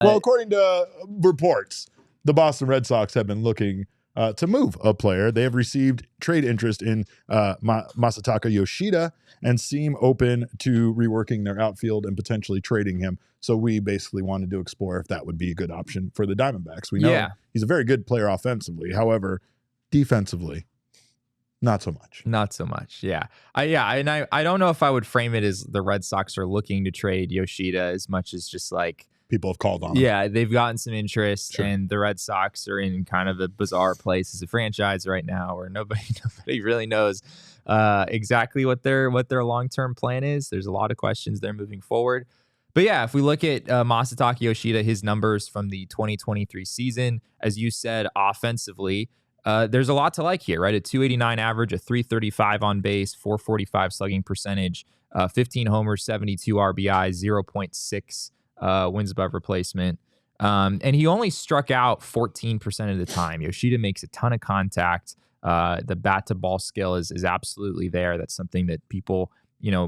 Well, according to reports, the Boston Red Sox have been looking to move a player. They have received trade interest in Masataka Yoshida and seem open to reworking their outfield and potentially trading him. So we basically wanted to explore if that would be a good option for the Diamondbacks. We know he's a very good player offensively. However, defensively, not so much. Not so much. Yeah. I don't know if I would frame it as the Red Sox are looking to trade Yoshida as much as just like people have called on him. Yeah, they've gotten some interest, and the Red Sox are in kind of a bizarre place as a franchise right now, where nobody really knows exactly what their long-term plan is. There's a lot of questions there moving forward. But yeah, if we look at Masataka Yoshida, his numbers from the 2023 season, as you said, offensively, there's a lot to like here, right? A 289 average, a 335 on base, 445 slugging percentage, 15 homers, 72 RBI, 0.6 wins above replacement. And he only struck out 14% of the time. Yoshida makes a ton of contact. The bat to ball skill is absolutely there. That's something that people,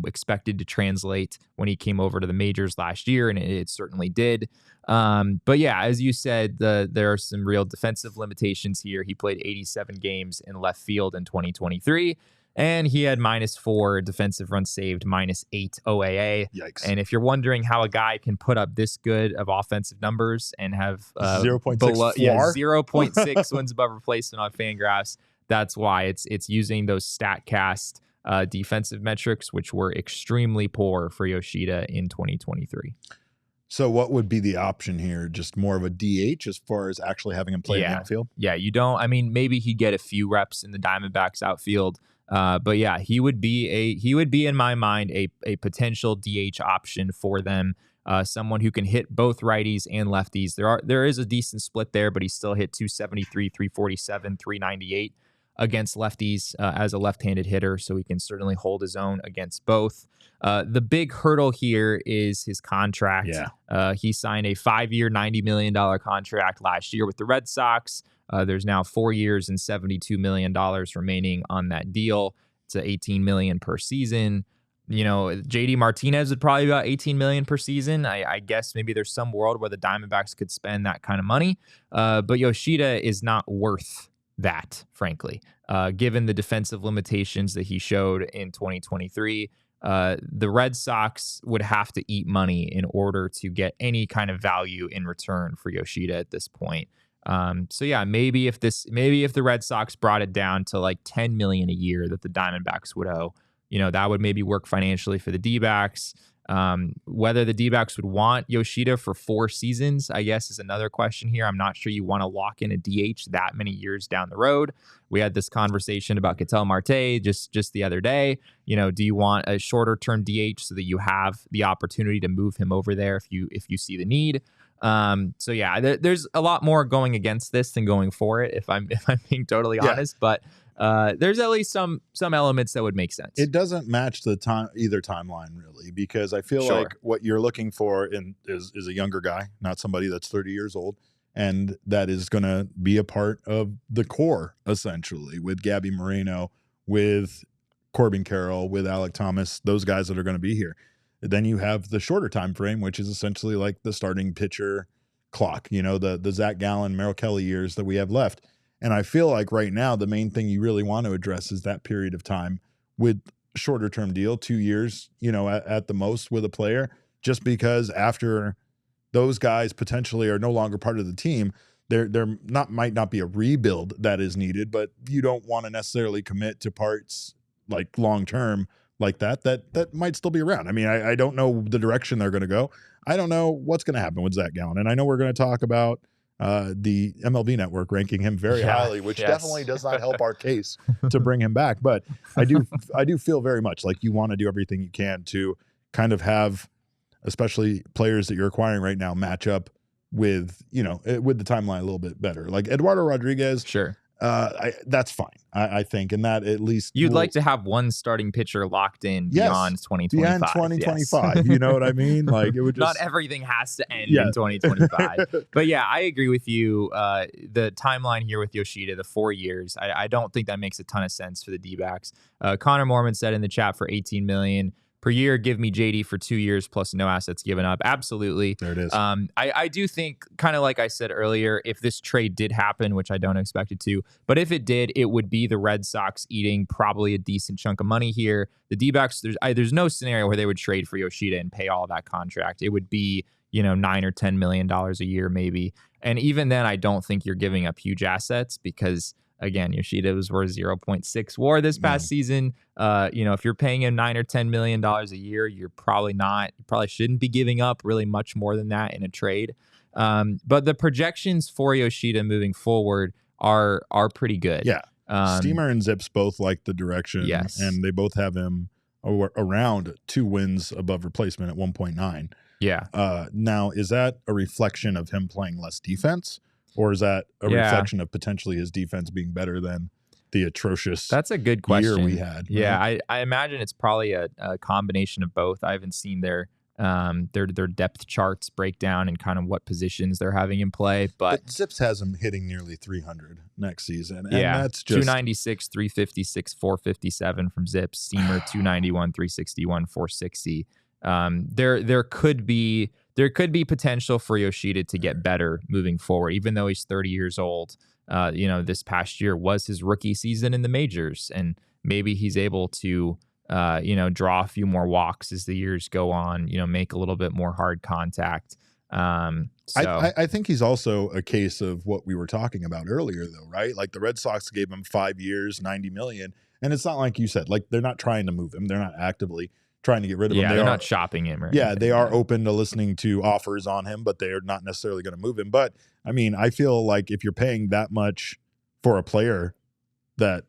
expected to translate when he came over to the majors last year, and it certainly did. But yeah, as you said, there are some real defensive limitations here. He played 87 games in left field in 2023. And he had -4 defensive runs saved, -8 OAA. Yikes. And if you're wondering how a guy can put up this good of offensive numbers and have 0.6 wins above replacement on Fangraphs, that's why it's using those StatCast defensive metrics, which were extremely poor for Yoshida in 2023. So what would be the option here? Just more of a DH as far as actually having him play in the outfield? Yeah, maybe he'd get a few reps in the Diamondbacks outfield. But yeah, he would be in my mind a potential DH option for them. Someone who can hit both righties and lefties. There is a decent split there, but he still hit 273, 347, 398 against lefties as a left-handed hitter, so he can certainly hold his own against both. The big hurdle here is his contract. He signed a 5-year, $90 million contract last year with the Red Sox. There's now 4 years and $72 million remaining on that deal. It's $18 million per season. JD Martinez would probably be about $18 million per season. I guess maybe there's some world where the Diamondbacks could spend that kind of money. But Yoshida is not worth that, frankly, given the defensive limitations that he showed in 2023. The Red Sox would have to eat money in order to get any kind of value in return for Yoshida at this point. So yeah, maybe if the Red Sox brought it down to like $10 million a year that the Diamondbacks would owe, that would maybe work financially for the D-backs. Whether the D-backs would want Yoshida for 4 seasons, I guess, is another question here. I'm not sure you want to lock in a DH that many years down the road. We had this conversation about Ketel Marte just the other day. Do you want a shorter term DH so that you have the opportunity to move him over there if you see the need? So yeah, there's a lot more going against this than going for it, if I'm being totally honest. But there's at least some elements that would make sense. It doesn't match either timeline really, because I feel like what you're looking for is a younger guy, not somebody that's 30 years old, and that is going to be a part of the core essentially with Gabby Moreno, with Corbin Carroll, with Alec Thomas, those guys that are going to be here. Then you have the shorter time frame, which is essentially like the starting pitcher clock, the Zach Gallen, Merrill Kelly years that we have left. And I feel like right now, the main thing you really want to address is that period of time with shorter term deal, 2 years, at the most with a player, just because after those guys potentially are no longer part of the team, might not be a rebuild that is needed, but you don't want to necessarily commit to parts like long term like that might still be around. I mean, I don't know the direction they're going to go. I don't know what's going to happen with Zach Gallen. And I know we're going to talk about the MLB Network ranking him very highly, which definitely does not help our case to bring him back. But I do feel very much like you want to do everything you can to kind of have, especially players that you're acquiring right now, match up with the timeline a little bit better. Like Eduardo Rodriguez. Sure. That's fine, I think, and that at least you'd like to have one starting pitcher locked in beyond 2025. Beyond 2025, yes. You know what I mean? Like it would just not everything has to end in 2025. But yeah, I agree with you. The timeline here with Yoshida, the 4 years, I don't think that makes a ton of sense for the D-backs. Connor Mormon said in the chat for $18 million. per year. Give me JD for 2 years plus no assets given up. Absolutely. There it is. I do think, kind of like I said earlier, if this trade did happen, which I don't expect it to, but if it did, it would be the Red Sox eating probably a decent chunk of money here. The D-backs, there's no scenario where they would trade for Yoshida and pay all that contract. It would be, $9 or $10 million a year maybe. And even then, I don't think you're giving up huge assets because, again, Yoshida was worth 0.6 WAR this past season. If you're paying him $9 or $10 million a year, you probably shouldn't be giving up really much more than that in a trade. But the projections for Yoshida moving forward are pretty good. Yeah. Steamer and Zips both like the direction. Yes. And they both have him around 2 wins above replacement at 1.9. Yeah. Now, is that a reflection of him playing less defense? Or is that a reflection of potentially his defense being better than the atrocious That's a good question. year we had? Yeah, right? I imagine it's probably a combination of both. I haven't seen their depth charts break down and kind of what positions they're having in play. But Zips has him hitting nearly 300 next season. And that's just 296, 356, 457 from Zips. Steamer 291, 361, 460. There could be potential for Yoshida to get better moving forward, even though he's 30 years old. This past year was his rookie season in the majors, and maybe he's able to, draw a few more walks as the years go on, make a little bit more hard contact. I think he's also a case of what we were talking about earlier, though, right? Like the Red Sox gave him 5 years, $90 million. And it's not like you said, like they're not trying to move him. They're not actively trying to get rid of him. They're not shopping him. They are open to listening to offers on him, but they're not necessarily going to move him. But I mean, I feel like if you're paying that much for a player that,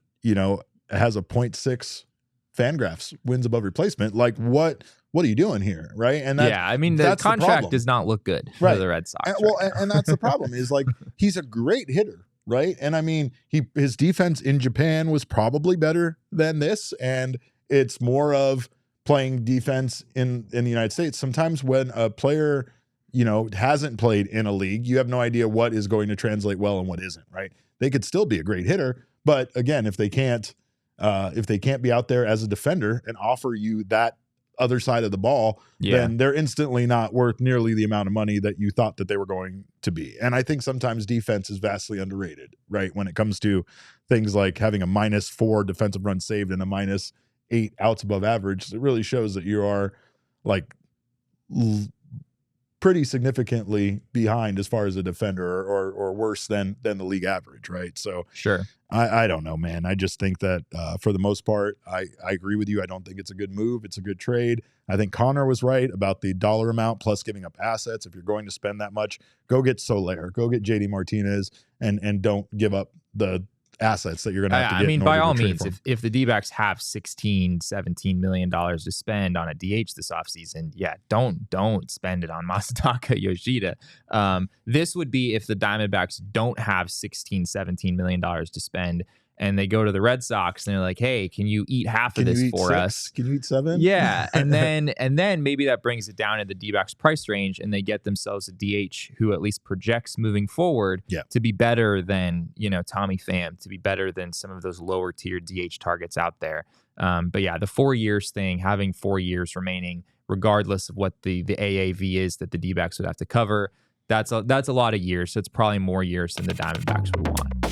has a 0.6 Fangraphs wins above replacement, like what are you doing here? Right. And the contract does not look good for the Red Sox. And that's the problem is like, he's a great hitter. Right. And I mean, his defense in Japan was probably better than this. And it's more of playing defense in the United States. Sometimes when a player, hasn't played in a league, you have no idea what is going to translate well and what isn't, right? They could still be a great hitter, but again, if they can't be out there as a defender and offer you that other side of the ball, then they're instantly not worth nearly the amount of money that you thought that they were going to be. And I think sometimes defense is vastly underrated, right? When it comes to things like having a -4 defensive runs saved and a -8 outs above average, it really shows that you are like pretty significantly behind as far as a defender or worse than the league average, right? So sure. I don't know, man. I just think that for the most part, I agree with you. I don't think it's a good move. It's a good trade. I think Connor was right about the dollar amount plus giving up assets. If you're going to spend that much, go get Soler, go get JD Martinez, and don't give up the assets that you're going to have to get. I mean, by all means, if the D-backs have $16, $17 million to spend on a DH this offseason, don't spend it on Masataka Yoshida. This would be if the Diamondbacks don't have $16, $17 million to spend and they go to the Red Sox and they're like, hey, can you eat half of this for us? Can you eat 7? Yeah. And then maybe that brings it down to the D-backs price range and they get themselves a DH who at least projects moving forward to be better than, Tommy Pham, to be better than some of those lower tier DH targets out there. But yeah, the 4 years thing, having 4 years remaining, regardless of what the AAV is that the D-backs would have to cover, that's a lot of years. So it's probably more years than the Diamondbacks would want.